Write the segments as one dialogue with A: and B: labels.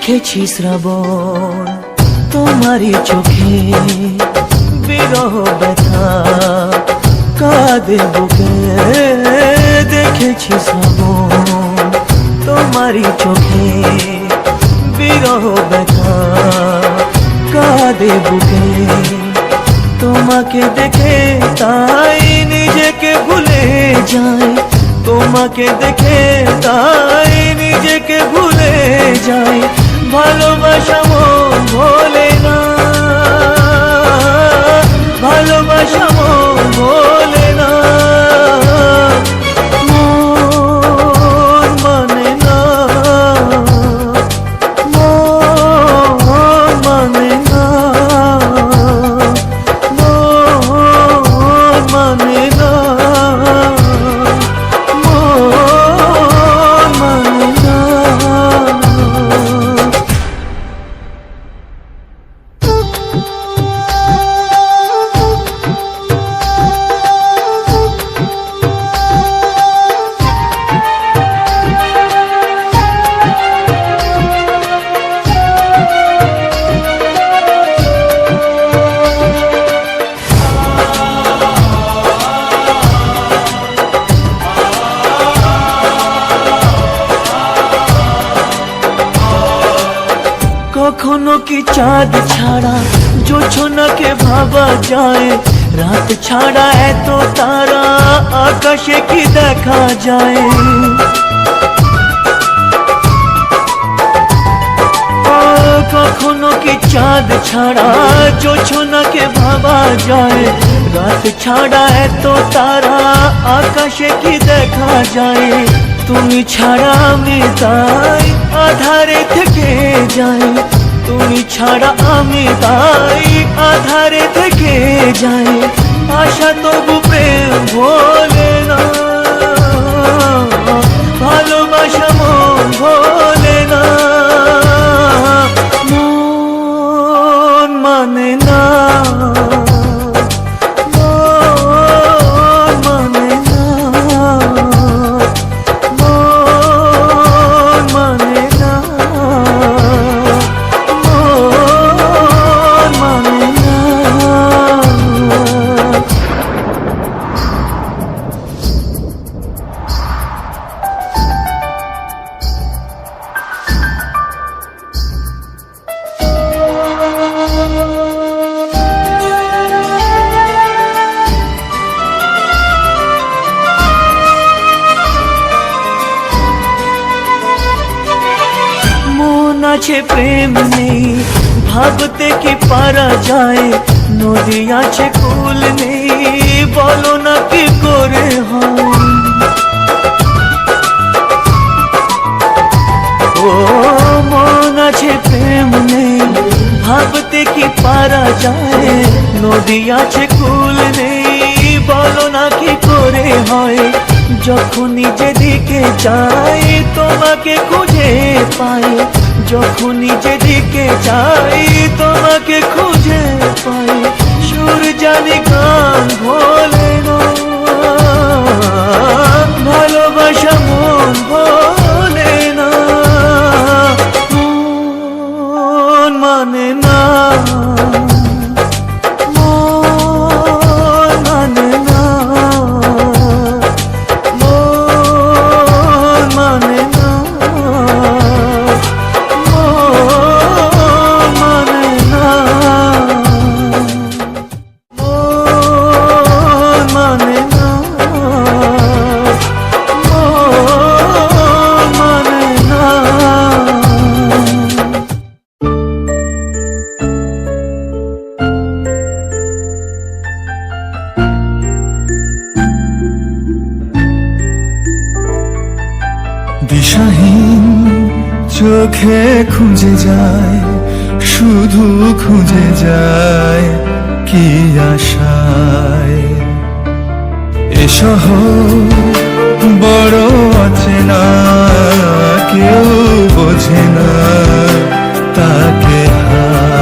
A: দেখেছি শ্রাবণ তোমারই চোখে বিরহ ব্যথা কাঁদে বুকে। দেখেছি শ্রাবণ তোমারই চোখে বিরহ ব্যথা কাঁদে বুকে। তোমাকে দেখে তাই নিজেকে নিজেকে ভুলে যাই, তোমাকে দেখে তাই নিজেকে ভুলে যাই। ভালোবাসা মন ভোলে না, ভালোবাসা মন ভোলে না, মন মানে না, মন মানে না, মন মানে না, মন মানে না। কখনো কি চাঁদ ছাড়া জোছনাকে ভাবা যায়, রাত ছাড়া এত তারা আকাশে কি দেখা যায়। কখনো কি চাঁদ ছাড়া জোছনাকে ভাবা যায়, রাত ছাড়া এত তারা আকাশে কি দেখা যায়। তুমি ছাড়া আমি তাই আধারে থেকে যাই, তুমি ছাড়া আমি তাই আধারে থেকে যাই। আশা তবু প্রেম ভোলে না, ভালোবাসা মন ভোলে না, মন মানে না, মন মানে না, মন মানে না, মন মানে না। মন আছে প্রেম নেই, ভাবতে কি পারা যায়। নদী আছে কুল নেই, বলো না কি করে হয়। ও মন আছে প্রেম নেই, ভাবতে কি পারা যায়। নদী আছে কুল নেই, বলো না কি করে হয়। যখন যেদিকে যাই তোমাকে খুঁজে পাই, যখন যেদিকে যাই তোমাকে খুঁজে পাই। সুর জানি গান ভোলে না, ভালোবাসা মন ভোলে না, মন মানে না, মন মানে না, মন মানে না, মন মানে না, মন মানে না, মন মানে না।
B: দিশাহীন চোখে খুঁজে যায়, শুধু খুঁজে যায় কি আশায়। এ শহর বড় অচেনা, কেউ বোঝে না তাকে হায়।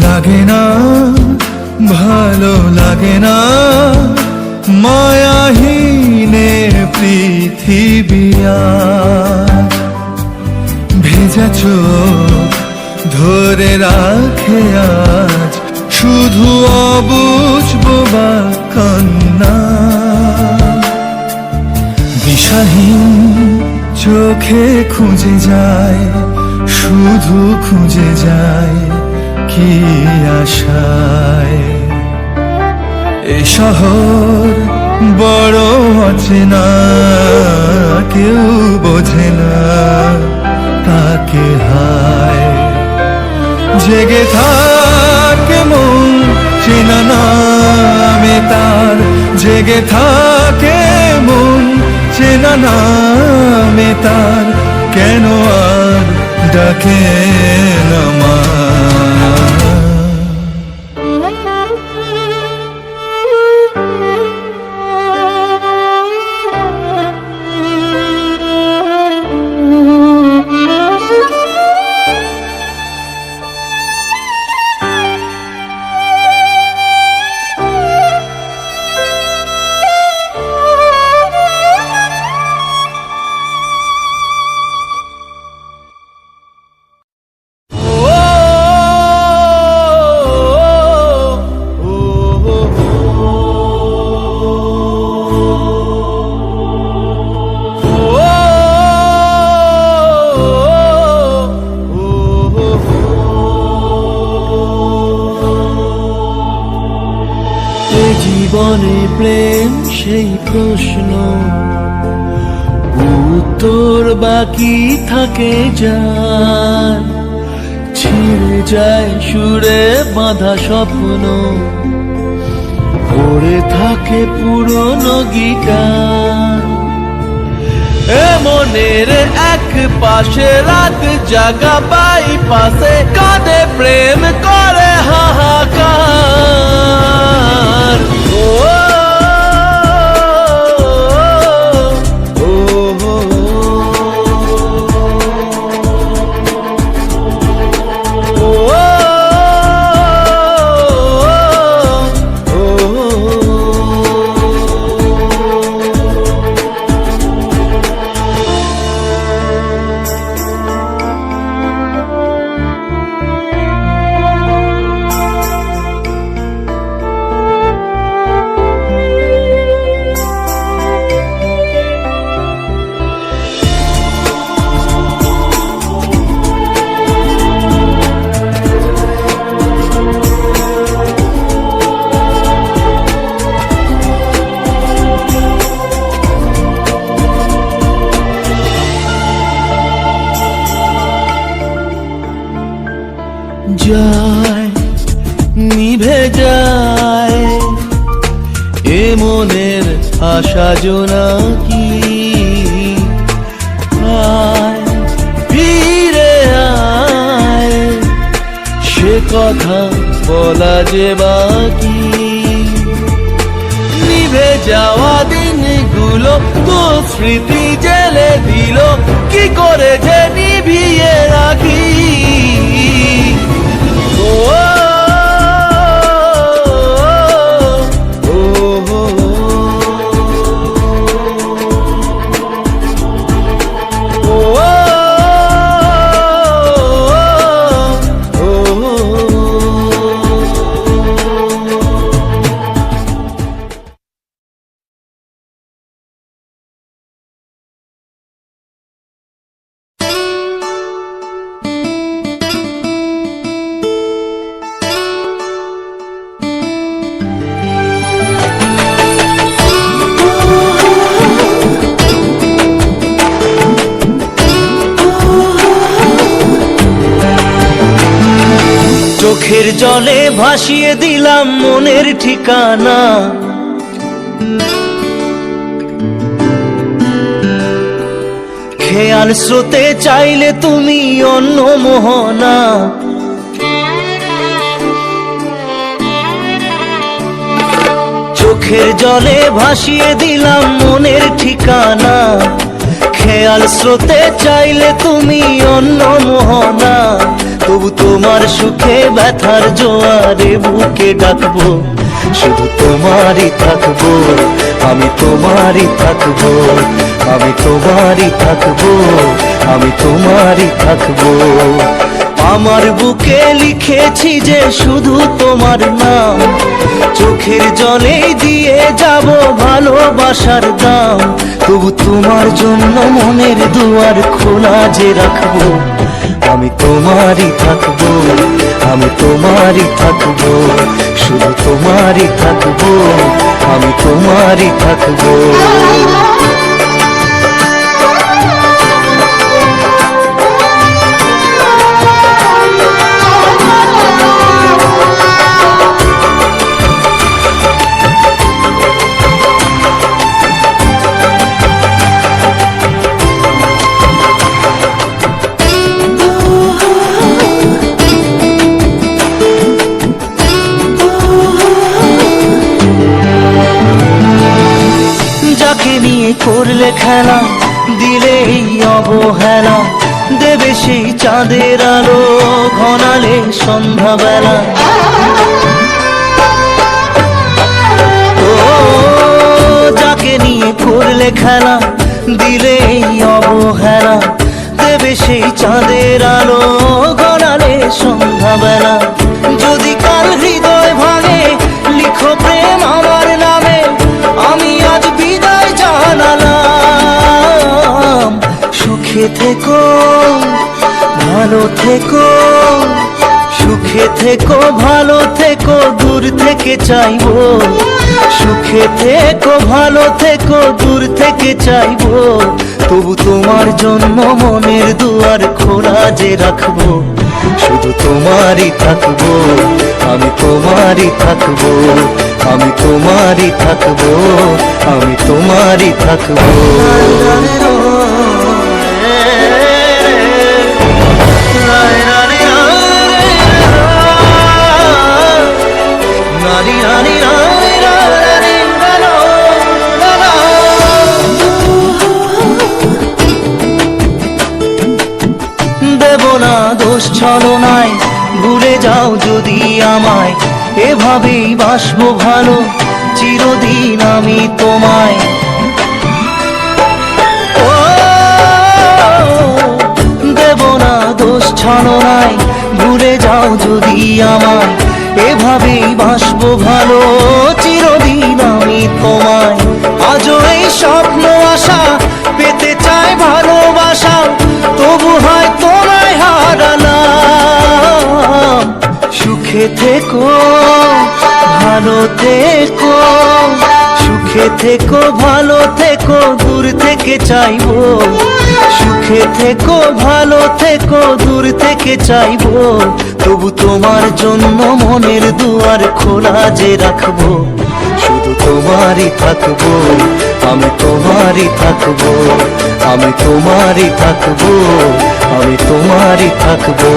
B: লাগে না ভালো লাগে না মায়াহীনের পৃথিবী আজ ভেজা চোখ ধরে রাখে আজ শুধু অবুঝ বোবা কান্না। দিশাহীন চোখে খুঁজে যায়, শুধু খুঁজে যায় কি আশায়। এ শহর বড় অচেনা, কেউ বোঝে না তাকে হায়। জেগে থাকে মন চেনা নামে তার, জেগে থাকে মন চেনা নামে তার, কেন আর ডাকে না মা।
A: জীবনে প্রেম সেই প্রশ্ন, উত্তর বাকি থাকে যার। ছিঁড়ে যায় সুরে বাঁধা স্বপ্ন, পড়ে থাকে পুরনো গিটার। এ মনের এক পাশে রাত জাগা বাই পাশে কাঁদে প্রেম করে হাহাকার। যায় নিভে যায় এ মনের আশা জোনাকি। আয় ফিরে আয়, সে কথা বলা যে বাকি। নিভে যাওয়া দিনগুলো তো স্মৃতি জেলে দিল, কি করে যে নিভিয়ে রাখি। চোখের জলে ভাসিয়ে দিলাম মনের ঠিকানা। খেয়াল স্রোতে চাইলে তুমি অন্য মোহনা। চোখের জলে ভাসিয়ে দিলাম মনের ঠিকানা। খেয়াল স্রোতে চাইলে তুমি অন্য মোহনা। তবু তোমার সুখে ব্যথার জোয়ারে বুকে ডাকবো, শুধু তোমারই থাকবো, আমি তোমারই থাকবো, আমি তোমারই থাকবো, আমি তোমারই থাকবো। আমার বুকে লিখেছি যে শুধু তোমার নাম, চোখের জলে দিয়ে যাব ভালোবাসার দাম। তবু তোমার জন্য মনের দুয়ার খোলা যে রাখবো, আমি তোমারই থাকবো, আমি তোমারই থাকবো, শুধু তোমারই থাকবো, আমি তোমারই থাকবো। যাকে নিয়ে করলে খেলা, দিলে এই অবহেলা, দেবে সেই চাঁদের আলো ঘনালে সন্ধ্যাবেলা। ও যাকে নিয়ে করলে খেলা, দিলে এই অবহেলা, দেবে সেই চাঁদের আলো ঘনালে সন্ধ্যাবেলা। যদি কাল হৃদয় ভাঙে, লিখো প্রেম আমার নামে, আমি আজ বিদায় জানালাম। সুখে থেকো, ভালো থেকো, সুখে থেকো, ভালো থেকো, দূর থেকে চাইবো। সুখে থেকো, ভালো থেকো, দূর থেকে চাইবো। তবু তোমার জন্য মনের দুয়ার খোলা যে রাখবো, শুধু তোমারই থাকবো, আমি তোমারই থাকবো, আমি তোমারই থাকবো, আমি তোমারই থাকবো। দেব না দোষ ছলনায়, ভুলে যাও যদি আমায়, এভাবেই বাসবো ভালো চিরদিন আমি তোমায়। ও দেব না দোষ ছলনায়, ভুলে যাও যদি আমায়, এভাবেই বাসবো ভালো চিরদিন আমি তোমায়। আজও এই স্বপ্ন আশা পেতে চাই ভালোবাসা, তবু হয় তোমায় হারালাম। সুখে থেকো, ভালো থেকো, সুখে থেকো, ভালো থেকো, দূর থেকে চাইবো। সুখে থেকো, ভালো থেকো, দূর থেকে চাইবো। তবু তোমার জন্য মনের দুয়ার খোলা যে রাখবো, শুধু তোমারই থাকবো, আমি তোমারই থাকবো, আমি তোমারই থাকবো, আমি তোমারই থাকবো।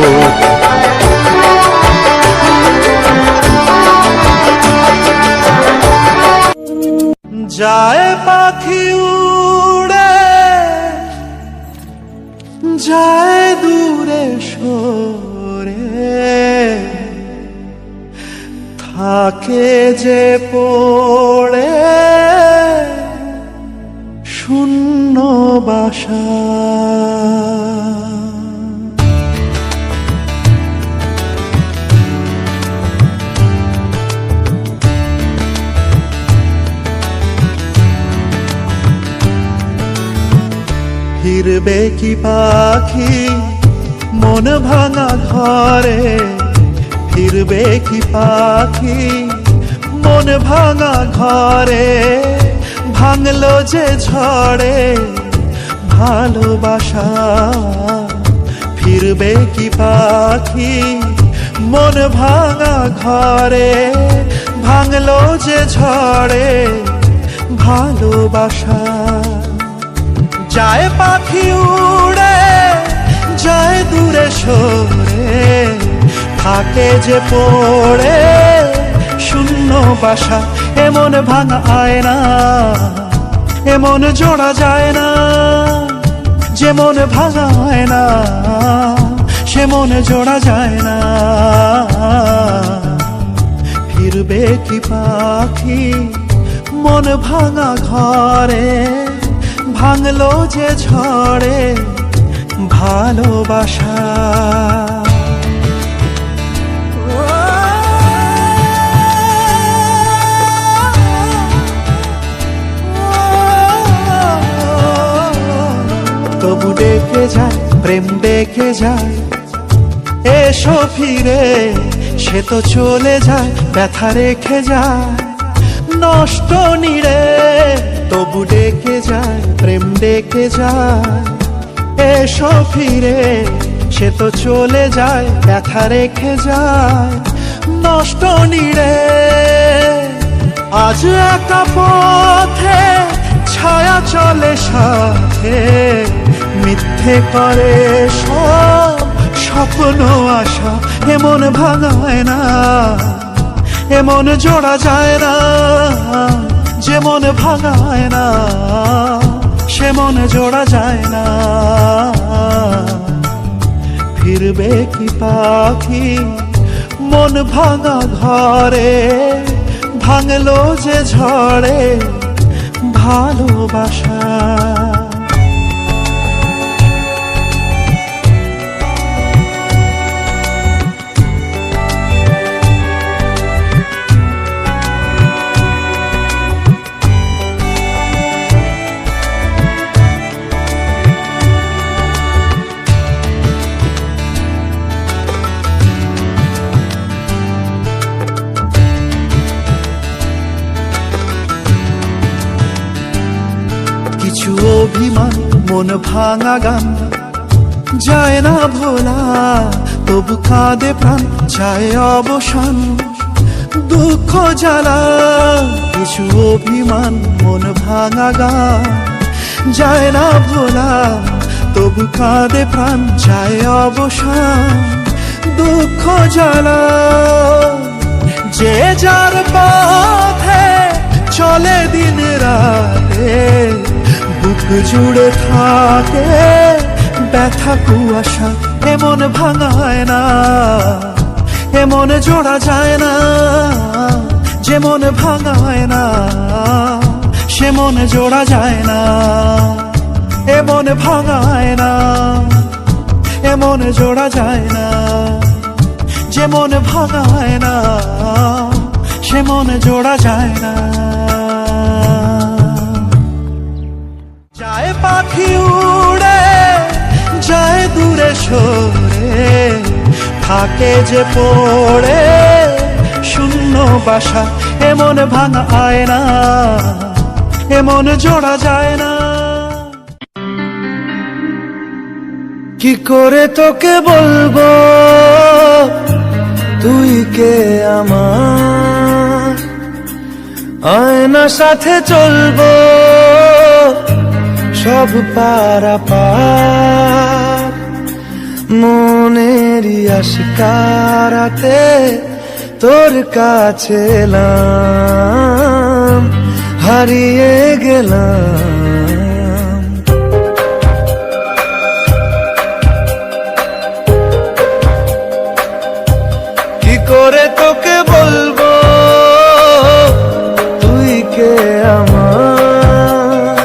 B: যায় পাখি উড়ে, যায় দূরে সরে, থাকে যে পড়ে শূন্য বাসা। ফিরবে কি পাখি মন ভাঙা ঘরে, ফিরবে কি পাখি মন ভাঙা ঘরে, ভাঙলো যে ঝড়ে ভালোবাসা। ফিরবে কি পাখি মন ভাঙা ঘরে, ভাঙলো যে ঝড়ে ভালোবাসা। যায় পাখি উড়ে, যায় দূরে সরে, থাকে যে পড়ে শূন্য বাসা। এমন ভাঙা আয়না, এমন জোড়া যায় না, যেমন ভাঙা আয়না সে মন জোড়া যায় না। ফিরবে কি পাখি মন ভাঙা ঘরে, ভাঙলো যে ঝড়ে ভালোবাসা। তবু ডেকে যায় প্রেম ডেকে যায়, এসো ফিরে, সে তো চলে যায় ব্যথা রেখে যায় নষ্ট নীড়ে। তবু ডেকে যায় প্রেম ডেকে যায়, এসো ফিরে, সে তো চলে যায় ব্যথা রেখে যায় নষ্ট নীড়ে। আজ একা পথে ছায়া চলে সাথে, মিথ্যে করে সব স্বপ্ন আশা। এমন ভাঙায় না, এমন জোড়া যায় না, যেমন ভাঙায় না সে মন জোড়া যায় না। ফিরবে কি পাখি মন ভাঙা ঘরে, ভাঙলো যে ঝড়ে ভালোবাসা। কিছু অভিমান মন ভাঙা গান যায় না ভোলা, তবু কাঁদে প্রাণ চায় অবসান দুঃখ জ্বালা। কিছু অভিমান মন ভাঙা গান যায় না ভোলা, তবু কাঁদে প্রাণ চায় অবসান দুঃখ জ্বালা। যে যার পথে চলে দিন রাতে, বুক জুড়ে থাকে ব্যথা কুয়াশা। এমন ভাঙায় না, এমন জোড়া যায় না, যেমন ভাঙায় না সে মন জোড়া যায় না। এমন ভাঙায় না, এমন জোড়া যায় না, যেমন ভাঙায় না সে মন জোড়া যায় না। যায় পাখি উড়ে যায় দূরে সরে, থাকে যে পড়ে শূন্য বাসা। এমন ভাঙা আয় না, এমন জোড়া যায় না। কি করে তোকে বলবো তুই কে আমার, আয়না সাথে চলবো সব পারাপার। মনেরই আশকারাতে তোর কাছে এলাম, হারিয়ে গেলাম। কি করে তোকে বলবো তুই কে আমার,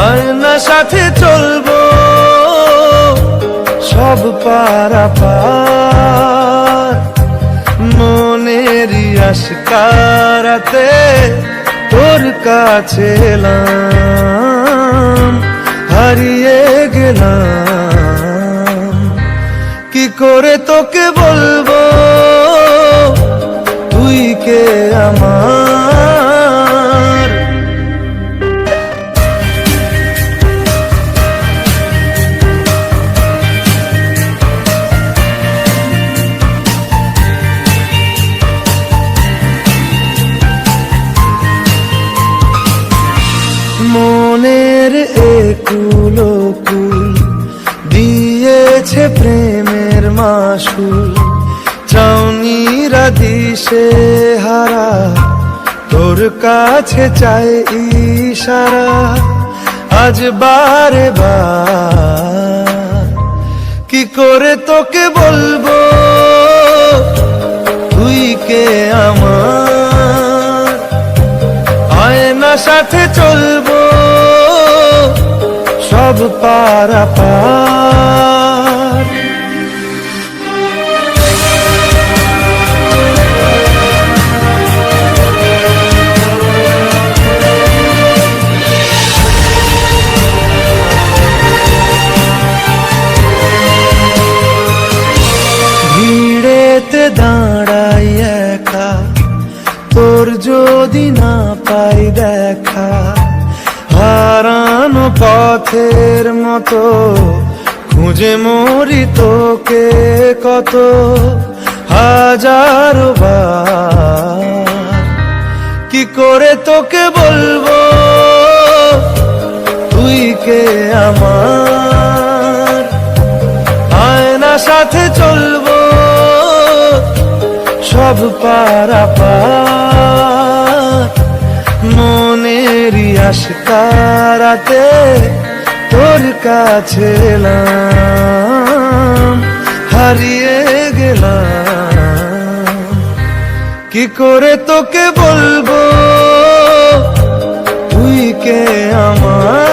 B: আয়না সাথে চলবো সব পারাপার। মনেরই আশকারাতে তোর কাছে এলাম, হারিয়ে গেলাম। কি করে তোকে বলবো তুই কে আমার। মনের একুলো কুল দিয়েছে প্রেমের মাসুল, চাউনিরা দিশে হারা তোর কাছে চাই ইশারা। আজ বারে বার কি করে তোকে বলবো তুই কে আমার, আয়না সাথে চলবো সব পারাপার। ভিড়েতে দাঁড়াই একা, তোর যদি না পাই দেখা, হারানো পথের মতো খুঁজে মরি তোকে কত হাজারো বার। কি করে তোকে বলবো তুই কে আমার, আয়না সাথে চলবো সব পারাপার। মনেরই আশকারাতে তোর কাছে এলাম, হারিয়ে গেলাম। কি করে তোকে বলবো তুই কে আমার।